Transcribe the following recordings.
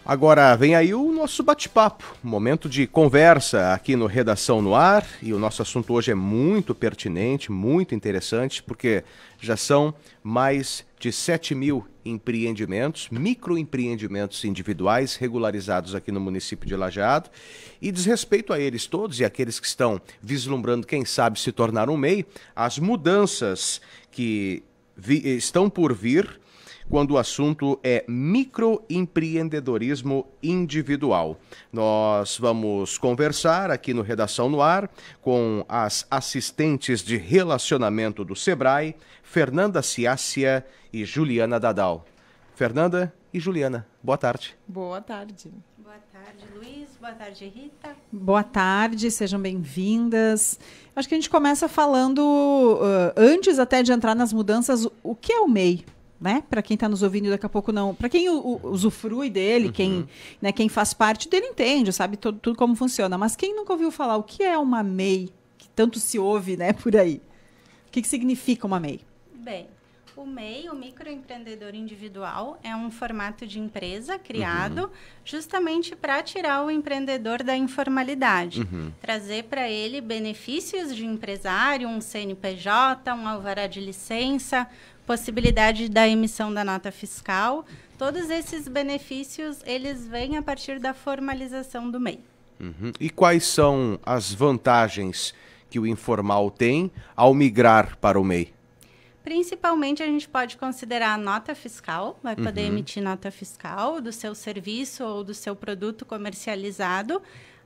Agora vem aí o nosso bate-papo, momento de conversa aqui no Redação no Ar, e o nosso assunto hoje é muito pertinente, muito interessante, porque já são mais de 7.000 empreendimentos, microempreendimentos individuais regularizados aqui no município de Lajeado, e diz respeito a eles todos e aqueles que estão vislumbrando, quem sabe, se tornar um MEI, as mudanças que estão por vir quando o assunto é microempreendedorismo individual. Nós vamos conversar aqui no Redação no Ar com as assistentes de relacionamento do Sebrae, Fernanda Ciássia e Juliana Dadal. Fernanda e Juliana, boa tarde. Boa tarde. Boa tarde, Luiz. Boa tarde, Rita. Boa tarde, sejam bem-vindas. Acho que a gente começa falando, antes até de entrar nas mudanças, o que é o MEI? Né? Para quem está nos ouvindo daqui a pouco não, para quem usufrui dele, quem faz parte dele entende, sabe tudo como funciona, mas quem nunca ouviu falar o que é uma MEI, que tanto se ouve, né, por aí, o que significa uma MEI? Bem, o MEI, o microempreendedor individual, é um formato de empresa criado justamente para tirar o empreendedor da informalidade, trazer para ele benefícios de empresário, um CNPJ, um alvará de licença, possibilidade da emissão da nota fiscal. Todos esses benefícios, eles vêm a partir da formalização do MEI. E quais são as vantagens que o informal tem ao migrar para o MEI? Principalmente, a gente pode considerar a nota fiscal, vai poder emitir nota fiscal do seu serviço ou do seu produto comercializado.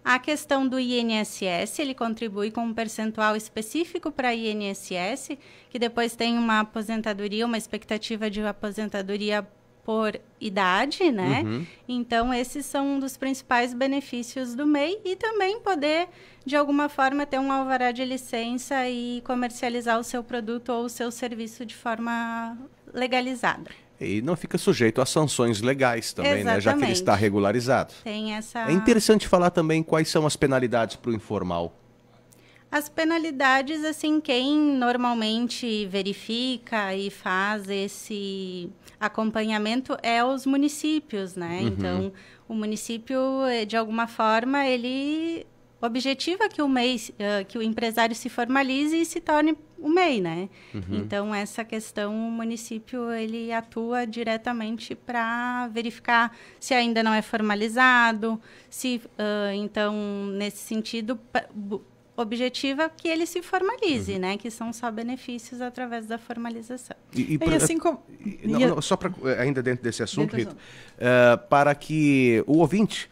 A questão do INSS, ele contribui com um percentual específico para INSS, que depois tem uma aposentadoria, uma expectativa de aposentadoria por idade, né? Então, esses são um dos principais benefícios do MEI, e também poder, de alguma forma, ter um alvará de licença e comercializar o seu produto ou o seu serviço de forma legalizada. E não fica sujeito a sanções legais também, né? Já que ele está regularizado. Tem essa... É interessante falar também quais são as penalidades para o informal. As penalidades, assim, quem normalmente verifica e faz esse acompanhamento é os municípios, né? Então, o município, de alguma forma, ele objetiva que o MEI, que o empresário se formalize e se torne o MEI, né? Então, essa questão, o município, ele atua diretamente para verificar se ainda não é formalizado, se, então, nesse sentido, objetiva que ele se formalize, né? Que são só benefícios através da formalização. E assim como... Só para, ainda dentro desse assunto, Rita, para que o ouvinte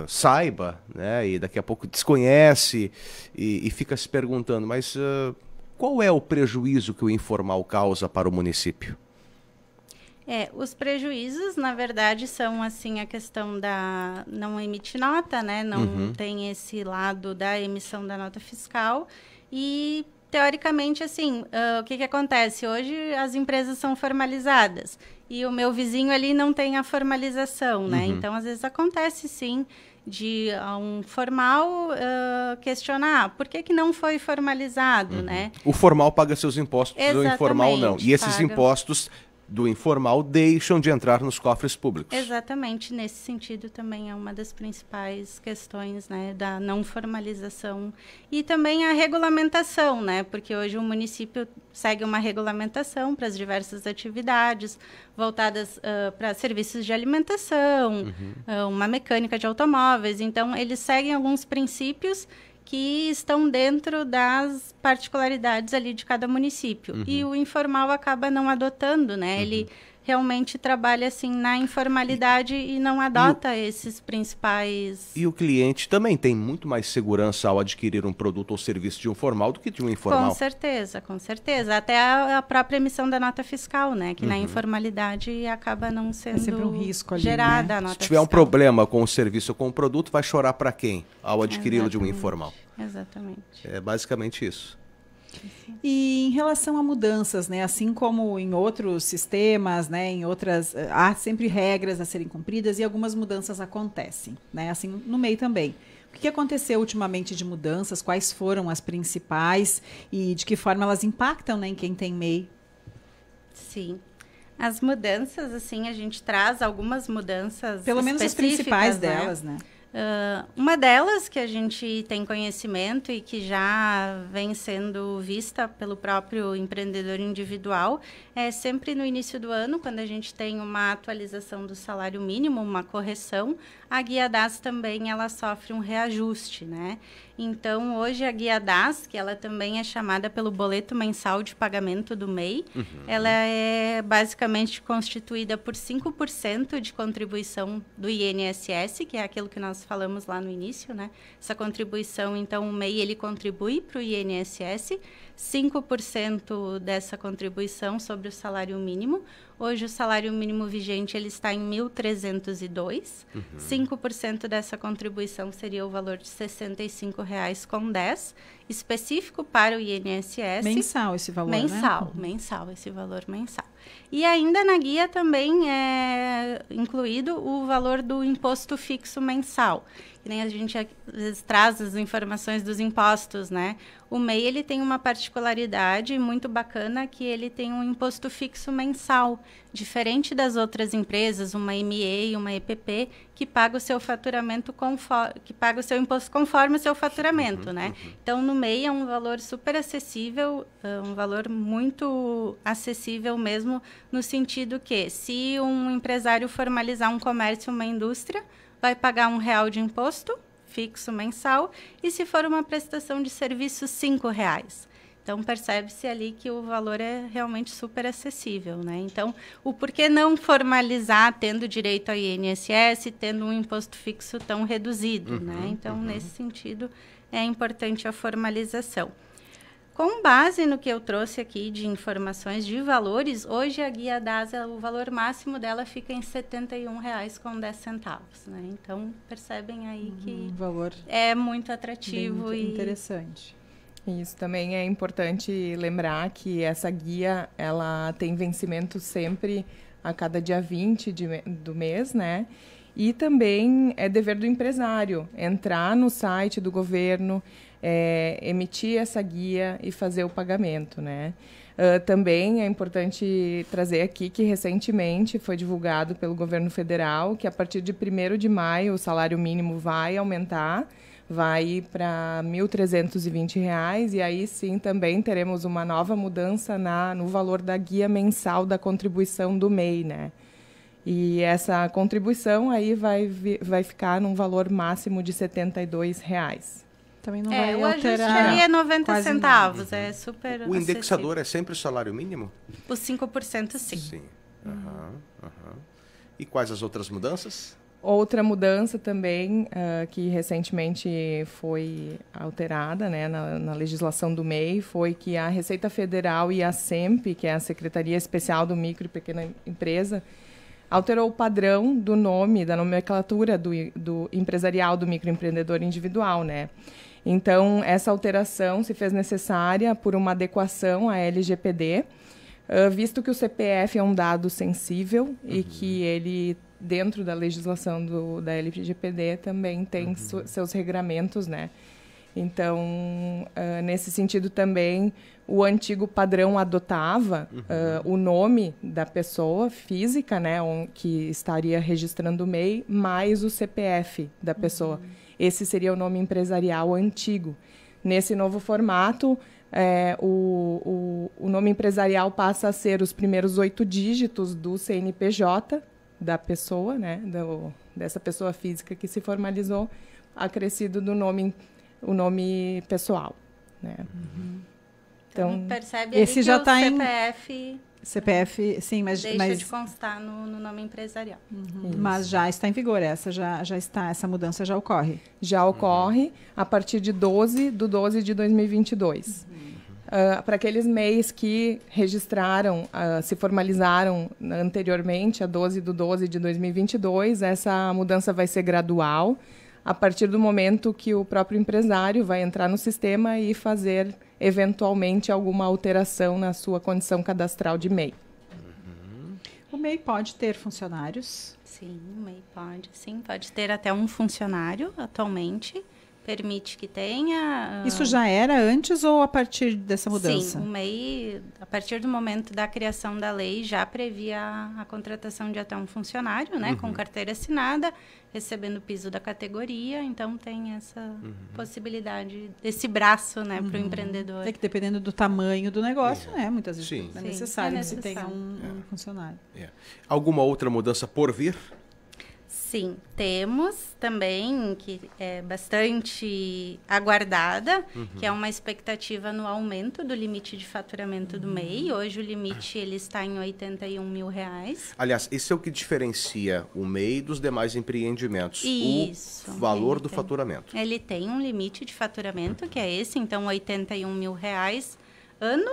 saiba, né, e daqui a pouco desconhece e fica se perguntando, mas qual é o prejuízo que o informal causa para o município? Os prejuízos, na verdade, são assim a questão da não emitir nota, né? Não tem esse lado da emissão da nota fiscal e, teoricamente, assim, o que acontece? Hoje as empresas são formalizadas e o meu vizinho ali não tem a formalização, né? Então, às vezes acontece, sim, de um formal questionar por que não foi formalizado, né? O formal paga seus impostos, o informal não. E esses paga. Impostos do informal deixam de entrar nos cofres públicos. Exatamente, nesse sentido também é uma das principais questões, né, da não formalização e também a regulamentação, né, porque hoje o município segue uma regulamentação para as diversas atividades voltadas para serviços de alimentação, uma mecânica de automóveis, então eles seguem alguns princípios que estão dentro das particularidades ali de cada município. E o informal acaba não adotando, né? Ele realmente trabalha assim na informalidade e não adota esses principais... E o cliente também tem muito mais segurança ao adquirir um produto ou serviço de um formal do que de um informal. Com certeza, com certeza. Até a própria emissão da nota fiscal, né? Que na informalidade acaba não sendo sempre um risco ali, gerada, né? a nota Se tiver fiscal. um problema com o serviço ou com o produto, vai chorar para quem ao adquiri-lo de um informal? Exatamente. É basicamente isso. E em relação a mudanças, né, assim como em outros sistemas, né, em outras, há sempre regras a serem cumpridas e algumas mudanças acontecem, né, assim no MEI também. O que aconteceu ultimamente de mudanças? Quais foram as principais e de que forma elas impactam, né, em quem tem MEI? Sim. As mudanças, assim, a gente traz algumas mudanças Pelo menos as principais né? delas, né? Uma delas que a gente tem conhecimento e que já vem sendo vista pelo próprio empreendedor individual é sempre no início do ano, quando a gente tem uma atualização do salário mínimo, uma correção, a Guia DAS também ela sofre um reajuste, né? Então, hoje a Guia DAS, que ela também é chamada pelo boleto mensal de pagamento do MEI, ela é basicamente constituída por 5% de contribuição do INSS, que é aquilo que nós falamos lá no início, né? Essa contribuição, então, o MEI, ele contribui para o INSS, 5% dessa contribuição sobre o salário mínimo. Hoje, o salário mínimo vigente ele está em 1.302. 5% dessa contribuição seria o valor de R$ 65,10, específico para o INSS. Mensal esse valor, mensal, né? Mensal, esse valor mensal. E ainda na guia também é incluído o valor do imposto fixo mensal. Que nem a gente às vezes traz as informações dos impostos, né? O MEI ele tem uma particularidade muito bacana que ele tem um imposto fixo mensal, diferente das outras empresas, uma ME e uma EPP, que paga o seu faturamento que paga o seu imposto conforme o seu faturamento, né? Então, no MEI é um valor super acessível, um valor muito acessível mesmo, no sentido que, se um empresário formalizar um comércio, uma indústria, vai pagar R$1 de imposto fixo mensal, e se for uma prestação de serviço, R$5. Então, percebe-se ali que o valor é realmente super acessível, né? Então, o porquê não formalizar tendo direito ao INSS, tendo um imposto fixo tão reduzido, né? Então, nesse sentido, é importante a formalização. Com base no que eu trouxe aqui de informações de valores, hoje a Guia DAS, o valor máximo dela fica em R$ 71,10, né? Então, percebem aí que valor é muito atrativo e interessante. Isso também é importante lembrar que essa guia, ela tem vencimento sempre a cada dia 20 do mês, né? E também é dever do empresário entrar no site do governo, emitir essa guia e fazer o pagamento, né? Também é importante trazer aqui que recentemente foi divulgado pelo governo federal que a partir de 1º de maio o salário mínimo vai aumentar, vai para R$ 1.320, e aí sim também teremos uma nova mudança no valor da guia mensal da contribuição do MEI, né? E essa contribuição aí vai ficar num valor máximo de R$ 72. Também não vai o alterar. ajuste ali é 90 centavos, é super O indexador acessível. é sempre o salário mínimo? O 5% sim. Sim. E quais as outras mudanças? Outra mudança também que recentemente foi alterada, né, na legislação do MEI, foi que a Receita Federal e a SEMP, que é a Secretaria Especial do Micro e Pequena Empresa, alterou o padrão do nome, da nomenclatura do empresarial do microempreendedor individual, né? Então, essa alteração se fez necessária por uma adequação à LGPD, visto que o CPF é um dado sensível e que ele, dentro da legislação da LGPD, também tem seus regramentos, né? Então, nesse sentido também, o antigo padrão adotava o nome da pessoa física, né, que estaria registrando o MEI, mais o CPF da pessoa. Esse seria o nome empresarial antigo. Nesse novo formato, o nome empresarial passa a ser os primeiros 8 dígitos do CNPJ da pessoa, né, dessa pessoa física que se formalizou, acrescido do nome, o nome pessoal, né? Então, percebe esse ali já que tá o CPF sim, mas deixa de constar no nome empresarial. Mas já está em vigor, essa mudança já ocorre. Já ocorre a partir de 12 de 12 de 2022. Para aqueles MEIs que registraram, se formalizaram anteriormente, a 12 de 12 de 2022, essa mudança vai ser gradual, a partir do momento que o próprio empresário vai entrar no sistema e fazer, eventualmente, alguma alteração na sua condição cadastral de MEI. O MEI pode ter funcionários? Sim, o MEI pode ter até um funcionário atualmente, permite que tenha. Isso já era antes ou a partir dessa mudança? Sim, o MEI, a partir do momento da criação da lei, já previa a contratação de até um funcionário, né, com carteira assinada, recebendo o piso da categoria. Então, tem essa possibilidade, esse braço, né, para o empreendedor. É que dependendo do tamanho do negócio, né, muitas vezes Sim. é necessário é que se tenha necessário. um funcionário. Alguma outra mudança por vir? Sim, temos também, que é bastante aguardada, que é uma expectativa no aumento do limite de faturamento do MEI. Hoje o limite ele está em R$81 mil. Aliás, esse é o que diferencia o MEI dos demais empreendimentos. Isso. O valor Ele do tem. faturamento. Ele tem um limite de faturamento, que é esse, então R$81 mil ano,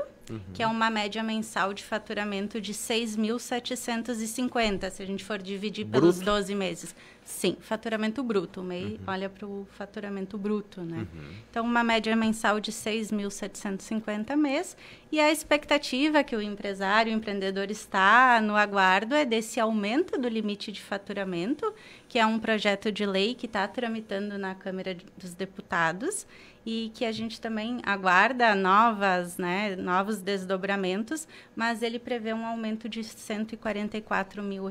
que é uma média mensal de faturamento de 6.750, se a gente for dividir pelos 12 meses. Sim, faturamento bruto. O MEI olha para o faturamento bruto, né? Então, uma média mensal de 6.750 mês. E a expectativa que o empresário, o empreendedor está no aguardo é desse aumento do limite de faturamento, que é um projeto de lei que está tramitando na Câmara dos Deputados e que a gente também aguarda novos desdobramentos, mas ele prevê um aumento de R$144 mil.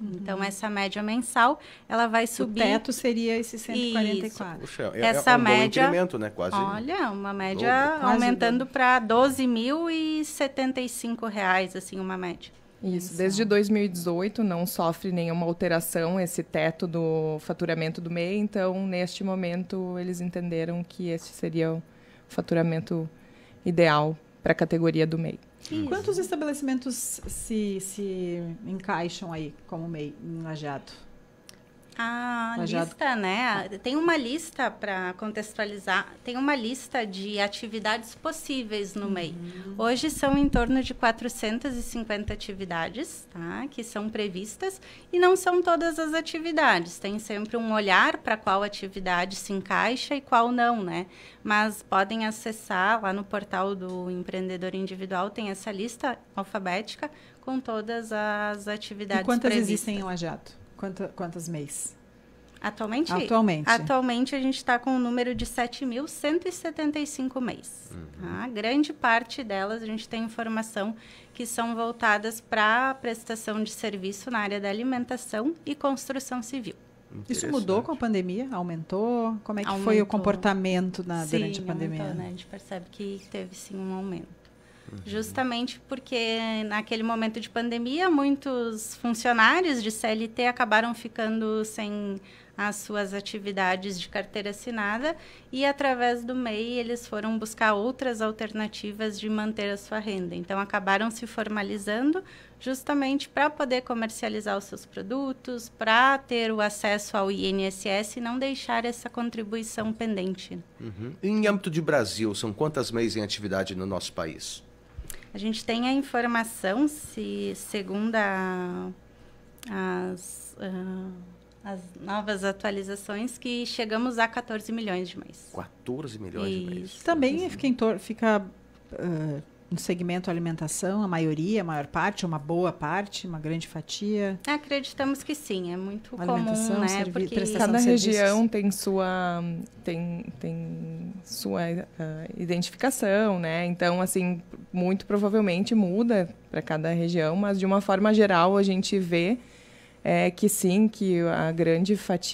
Então, essa média mensal, ela vai subir. O teto seria esse 144. Puxa, Essa um bom média, incremento, né? Quase. Olha, uma média Quase aumentando para R$12.075, assim, uma média. Isso, desde 2018 não sofre nenhuma alteração esse teto do faturamento do MEI, então, neste momento, eles entenderam que esse seria o faturamento ideal para a categoria do MEI. Isso. Quantos estabelecimentos se encaixam aí como MEI em Lajeado? A Lajeado. lista, né? Tem uma lista para contextualizar, tem uma lista de atividades possíveis no MEI. Hoje são em torno de 450 atividades, tá? Que são previstas, e não são todas as atividades. Tem sempre um olhar para qual atividade se encaixa e qual não, né? Mas podem acessar lá no portal do empreendedor individual, tem essa lista alfabética com todas as atividades E quantas previstas. existem em Lajeado? Quantas MEIs? Atualmente? Atualmente. Atualmente a gente está com um número de 7.175 MEIs. Tá? Grande parte delas a gente tem informação que são voltadas para a prestação de serviço na área da alimentação e construção civil. Isso mudou com a pandemia? Aumentou? Como é que foi o Aumentou. comportamento durante a Sim, pandemia? aumentou, né? A gente percebe que teve sim um aumento. Justamente porque naquele momento de pandemia, muitos funcionários de CLT acabaram ficando sem as suas atividades de carteira assinada e, através do MEI, eles foram buscar outras alternativas de manter a sua renda. Então, acabaram se formalizando justamente para poder comercializar os seus produtos, para ter o acesso ao INSS e não deixar essa contribuição pendente. Em âmbito de Brasil, são quantas MEIs em atividade no nosso país? A gente tem a informação, segundo as novas atualizações, que chegamos a 14 milhões de mês. 14 milhões de MEIs. Também fica no segmento alimentação, a maior parte, uma boa parte, uma grande fatia. Acreditamos que sim, é muito Alimentação, comum, né? Porque prestação Cada de serviços. região tem sua identificação, né? Então, assim, muito provavelmente muda para cada região, mas de uma forma geral a gente vê que sim, que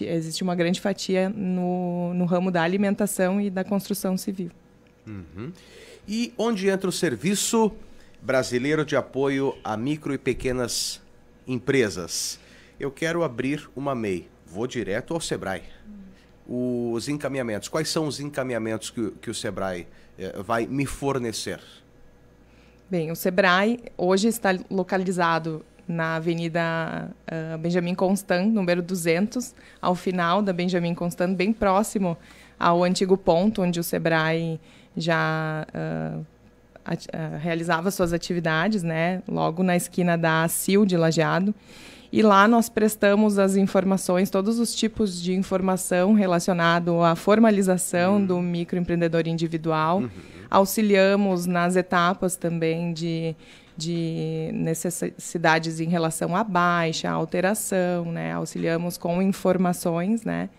existe uma grande fatia no ramo da alimentação e da construção civil. E onde entra o Serviço Brasileiro de Apoio a Micro e Pequenas Empresas? Eu quero abrir uma MEI, vou direto ao Sebrae. Os encaminhamentos, quais são os encaminhamentos que o Sebrae vai me fornecer? Bem, o Sebrae hoje está localizado na Avenida Benjamin Constant, número 200, ao final da Benjamin Constant, bem próximo ao antigo ponto onde o Sebrae já realizava suas atividades, né? Logo na esquina da CIL de Lajeado. E lá nós prestamos as informações, todos os tipos de informação relacionado à formalização do microempreendedor individual. Auxiliamos nas etapas também de necessidades em relação à baixa, à alteração, né? Auxiliamos com informações, né?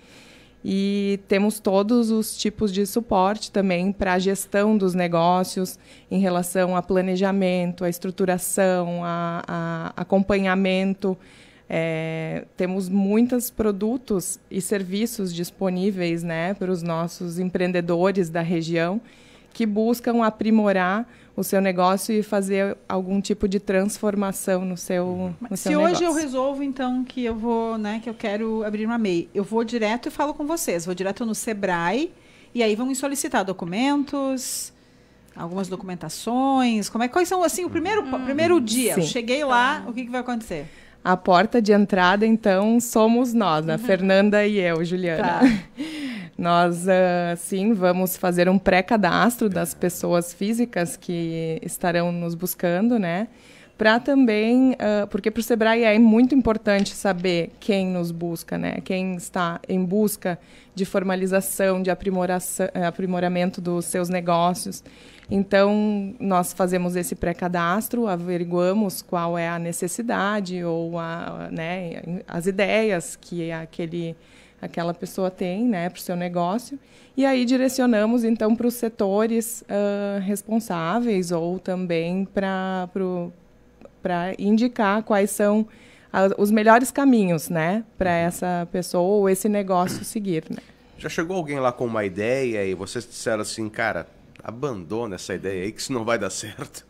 E temos todos os tipos de suporte também para a gestão dos negócios em relação a planejamento, a estruturação, a acompanhamento. Temos muitos produtos e serviços disponíveis, né, para os nossos empreendedores da região que buscam aprimorar o seu negócio e fazer algum tipo de transformação no seu negócio. Se hoje eu resolvo, então, que eu vou, né, que eu quero abrir uma MEI, eu vou direto e falo com vocês, vou direto no Sebrae e aí vamos solicitar documentos, algumas documentações, quais são, assim, o primeiro dia, eu cheguei lá, o que vai acontecer? A porta de entrada, então, somos nós, a Fernanda e eu, Juliana. Tá. Nós, sim, vamos fazer um pré-cadastro das pessoas físicas que estarão nos buscando, né? Para também, porque para o Sebrae é muito importante saber quem nos busca, né? Quem está em busca de formalização, de aprimoramento dos seus negócios. Então, nós fazemos esse pré-cadastro, averiguamos qual é a necessidade ou né, as ideias que aquela pessoa tem, né, para o seu negócio, e aí direcionamos então para os setores responsáveis ou também para indicar quais são os melhores caminhos, né, para essa pessoa ou esse negócio seguir, né. Já chegou alguém lá com uma ideia e vocês disseram assim, cara, abandona essa ideia aí que isso não vai dar certo?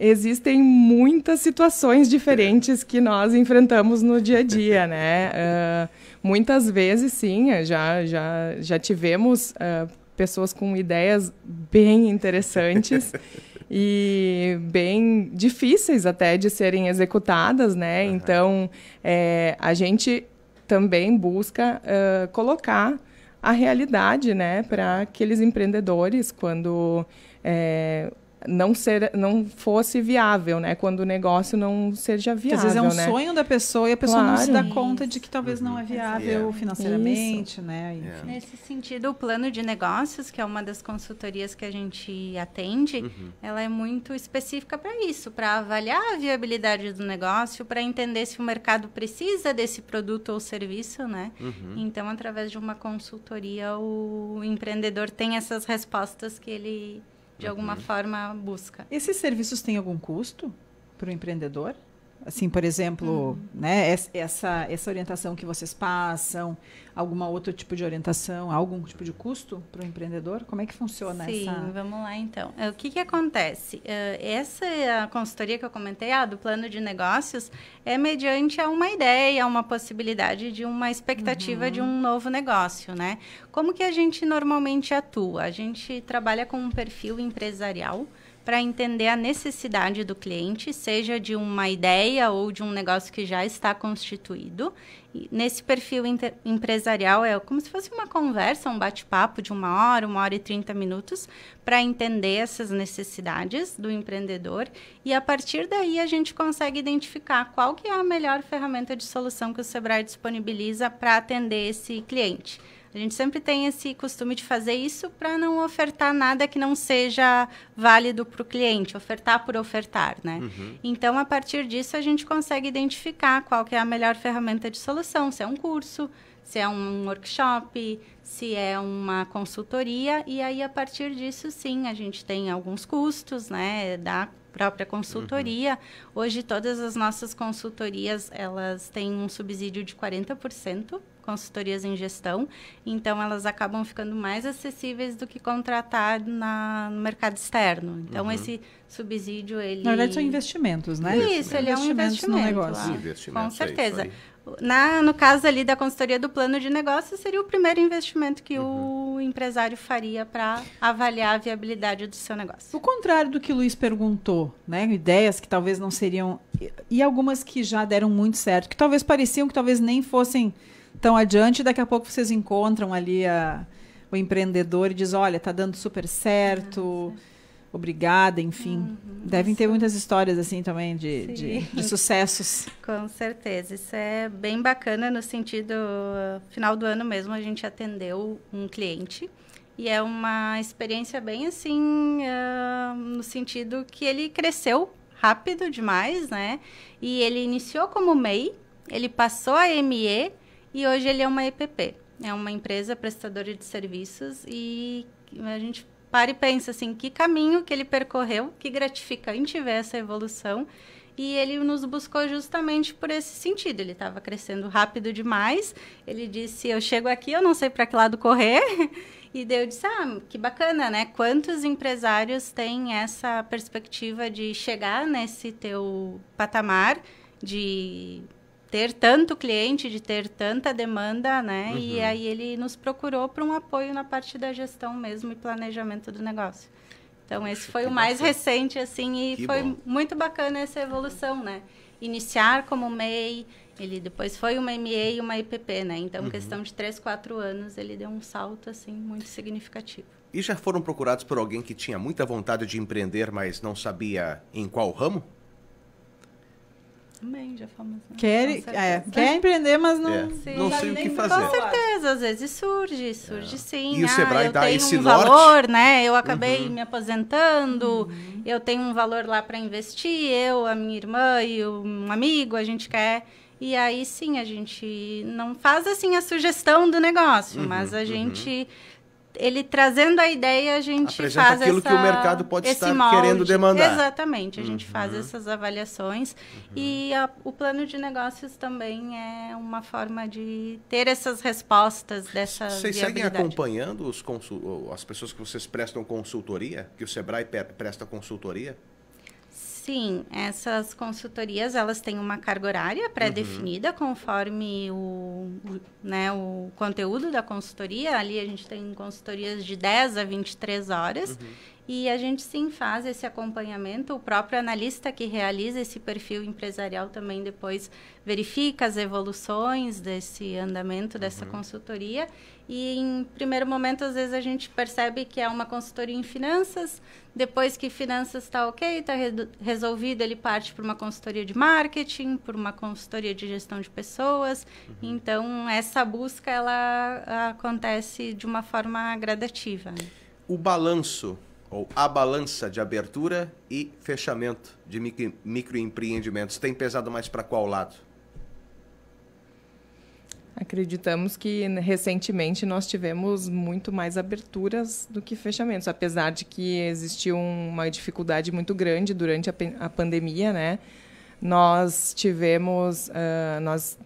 Existem muitas situações diferentes que nós enfrentamos no dia a dia, né? Muitas vezes, sim, já tivemos pessoas com ideias bem interessantes e bem difíceis até de serem executadas, né? Uhum. Então, a gente também busca colocar a realidade, né, para aqueles empreendedores quando não fosse viável, né? Quando o negócio não seja viável, às vezes é um né? sonho da pessoa e a pessoa não se dá Isso. conta de que talvez não é viável financeiramente, né? Enfim. Nesse sentido, o plano de negócios, que é uma das consultorias que a gente atende, ela é muito específica para isso, para avaliar a viabilidade do negócio, para entender se o mercado precisa desse produto ou serviço, né? Então, através de uma consultoria, o empreendedor tem essas respostas que ele de alguma forma busca. Esses serviços têm algum custo para o empreendedor? Assim, por exemplo, né, essa orientação que vocês passam, alguma outro tipo de orientação, algum tipo de custo para o empreendedor? Como é que funciona essa? Sim, vamos lá então. O que acontece? Essa consultoria que eu comentei, do plano de negócios, é mediante a uma ideia, uma possibilidade de uma expectativa de um novo negócio, né? Como que a gente normalmente atua? A gente trabalha com um perfil empresarial para entender a necessidade do cliente, seja de uma ideia ou de um negócio que já está constituído. E nesse perfil empresarial é como se fosse uma conversa, um bate-papo de 1 hora e 30 minutos, para entender essas necessidades do empreendedor. E a partir daí a gente consegue identificar qual que é a melhor ferramenta de solução que o Sebrae disponibiliza para atender esse cliente. A gente sempre tem esse costume de fazer isso para não ofertar nada que não seja válido para o cliente, ofertar por ofertar, né? Então, a partir disso, a gente consegue identificar qual que é a melhor ferramenta de solução, se é um curso, se é um workshop, se é uma consultoria, e aí, a partir disso, sim, a gente tem alguns custos, né, da própria consultoria. Hoje, todas as nossas consultorias, elas têm um subsídio de 40%, consultorias em gestão, então elas acabam ficando mais acessíveis do que contratar no mercado externo. Então, esse subsídio, ele... Na verdade, são investimentos, né? Isso, ele é um investimento no negócio. Com certeza. No caso ali da consultoria do plano de negócio, seria o primeiro investimento que o empresário faria para avaliar a viabilidade do seu negócio. O contrário do que o Luiz perguntou, né? Ideias que talvez não seriam... E algumas que já deram muito certo, que talvez pareciam que talvez nem fossem tão adiante, daqui a pouco vocês encontram ali o empreendedor e diz, olha, tá dando super certo, obrigada, enfim. Devem ter muitas histórias assim também de sucessos. Com certeza, isso é bem bacana no sentido, final do ano mesmo a gente atendeu um cliente e é uma experiência bem assim, no sentido que ele cresceu rápido demais, né? E ele iniciou como MEI, ele passou a ME, e hoje ele é uma EPP. é uma empresa prestadora de serviços e a gente para e pensa assim, que caminho que ele percorreu, que gratificante ver essa evolução. E ele nos buscou justamente por esse sentido. Ele estava crescendo rápido demais. Ele disse, eu chego aqui, eu não sei para que lado correr. E daí eu disse, que bacana, né? Quantos empresários têm essa perspectiva de chegar nesse teu patamar, de ter tanto cliente, de ter tanta demanda, né? E aí ele nos procurou para um apoio na parte da gestão mesmo e planejamento do negócio. Então, esse foi o mais recente, assim, e foi muito bacana essa evolução, né? Iniciar como MEI, ele depois foi uma MEI e uma IPP, né? Então, questão de 3, 4 anos, ele deu um salto, assim, muito significativo. E já foram procurados por alguém que tinha muita vontade de empreender, mas não sabia em qual ramo? Também, já fomos. Né? Quer empreender, mas não, não sei o que fazer. Com certeza, às vezes surge sim. E o Sebrae dá esse norte? Valor, né? Eu acabei me aposentando, eu tenho um valor lá para investir, eu, a minha irmã e um amigo, a gente quer. E aí, sim, a gente não faz, assim, a sugestão do negócio, mas a gente... Ele trazendo a ideia, a gente apresenta faz aquilo que o mercado pode estar querendo demandar. Exatamente, a gente faz essas avaliações e o plano de negócios também é uma forma de ter essas respostas dessa Vocês viabilidade. seguem acompanhando as pessoas que vocês prestam consultoria, que o Sebrae presta consultoria? Sim, essas consultorias, elas têm uma carga horária pré-definida conforme o conteúdo da consultoria. Ali a gente tem consultorias de 10 a 23 horas. E a gente, sim, faz esse acompanhamento. O próprio analista que realiza esse perfil empresarial também depois verifica as evoluções desse andamento, dessa consultoria. E, em primeiro momento, às vezes, a gente percebe que é uma consultoria em finanças. Depois que finanças está ok, está resolvido, ele parte para uma consultoria de marketing, por uma consultoria de gestão de pessoas. Então, essa busca, ela acontece de uma forma gradativa. Né? O balanço, ou a balança de abertura e fechamento de microempreendimentos tem pesado mais para qual lado? Acreditamos que recentemente nós tivemos muito mais aberturas do que fechamentos, apesar de que existiu uma dificuldade muito grande durante a pandemia, né? Nós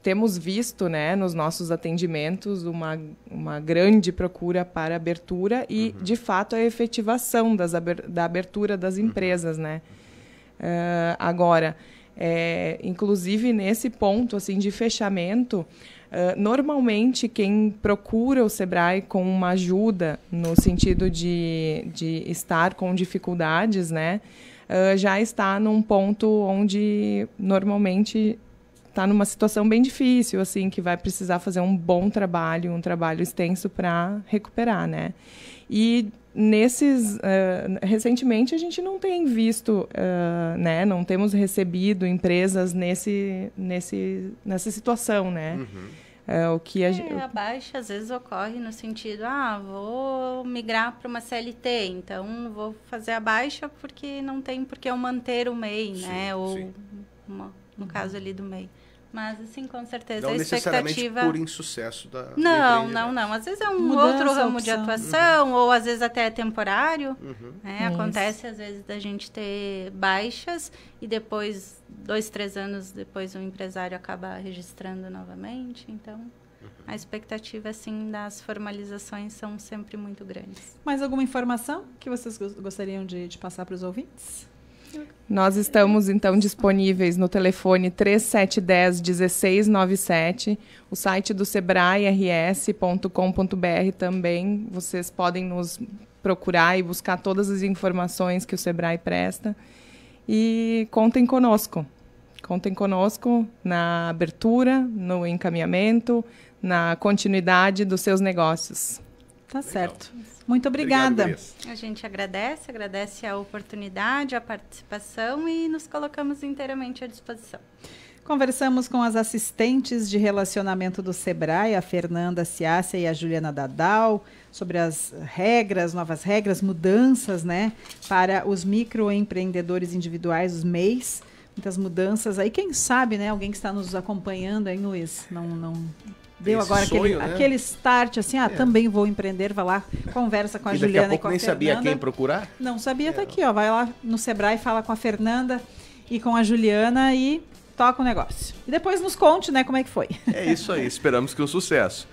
temos visto, né, nos nossos atendimentos uma grande procura para abertura e, de fato, a efetivação da abertura das empresas, né? Agora, inclusive nesse ponto assim de fechamento, normalmente quem procura o Sebrae com uma ajuda no sentido de estar com dificuldades, né, já está num ponto onde normalmente está numa situação bem difícil, assim, que vai precisar fazer um bom trabalho, um trabalho extenso para recuperar, né? E recentemente a gente não tem visto, né, não temos recebido empresas nessa situação, né? O que a baixa às vezes ocorre no sentido, vou migrar para uma CLT, então vou fazer a baixa porque não tem por que eu manter o MEI, né? Ou no caso ali do MEI. Mas, assim, com certeza, não a expectativa... necessariamente por insucesso da... Não. Às vezes é outro ramo de atuação, ou às vezes até é temporário. Né? Acontece, às vezes, da gente ter baixas e depois, 2, 3 anos depois, o empresário acaba registrando novamente. Então, a expectativa, assim, das formalizações são sempre muito grandes. Mais alguma informação que vocês gostariam de passar para os ouvintes? Nós estamos, então, disponíveis no telefone 3710-1697, o site do sebrae-rs.com.br também. Vocês podem nos procurar e buscar todas as informações que o Sebrae presta. E contem conosco. Contem conosco na abertura, no encaminhamento, na continuidade dos seus negócios. Tá certo. Muito obrigada. A gente agradece a oportunidade, a participação e nos colocamos inteiramente à disposição. Conversamos com as assistentes de relacionamento do Sebrae, a Fernanda Ciácia e a Juliana Dadal, sobre as regras, novas regras, mudanças, né, para os microempreendedores individuais, os MEIs. Muitas mudanças aí. Quem sabe, né, alguém que está nos acompanhando, hein, Luiz? deu esse agora sonho, né? aquele start, assim, também vou empreender, vai lá, conversa com a Juliana e com a Fernanda. Nem sabia quem procurar? Não sabia, tá aqui, ó, vai lá no Sebrae, fala com a Fernanda e com a Juliana e toca o negócio. E depois nos conte, né, como é que foi. É isso aí, esperamos que um sucesso.